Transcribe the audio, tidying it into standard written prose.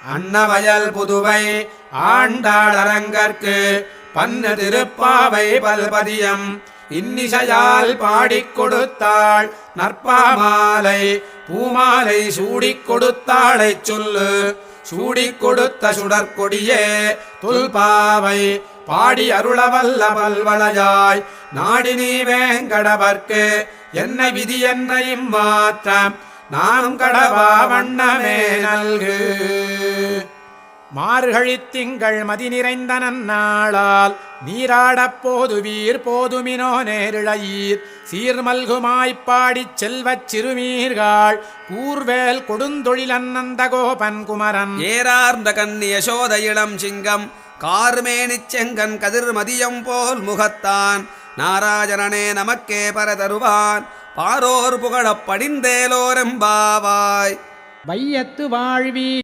அன்னவயல் புதுவை ஆண்டாளரங்கற்கு பன்னு திருப்பாவை பல்பதியம் இன்னிசையால் பாடிக் கொடுத்தாள் நற்பாமாலை பூமாலை சூடிக் கொடுத்தாளைச் சொல்லு சூடிக் கொடுத்த சுடற்கொடியே தொல்பாவை பாடி அருளவல்ல பல்வளையாய் நாடி நீ வேங்கடவர்க்கு என்ன விதி என்ன இம்மாற்றம் நானும் கடவா வண்ணமே நல்கு. மார்கழித் திங்கள் மதி நிறைந்த நன்னாளால் நீராடப் போதுவீர் போதுமினோ நேரிழையீர் சீர்மல்குமாய்ப்பாடிச் செல்வச் சிறுமீர்கள் கூர்வேல் கொடுந்தொழில் அன்னந்த கோபன் குமரன் ஏறார்ந்த கண்ணி யசோத இளம் சிங்கம் கார்மேனிச் செங்கன் கதிர் மதியம் போல் முகத்தான் நாராயணனே நமக்கே பரதருவான் பாரோர் புகழப் படிந்தேலோரெம்பாவாய். வையத்து வாழ்வி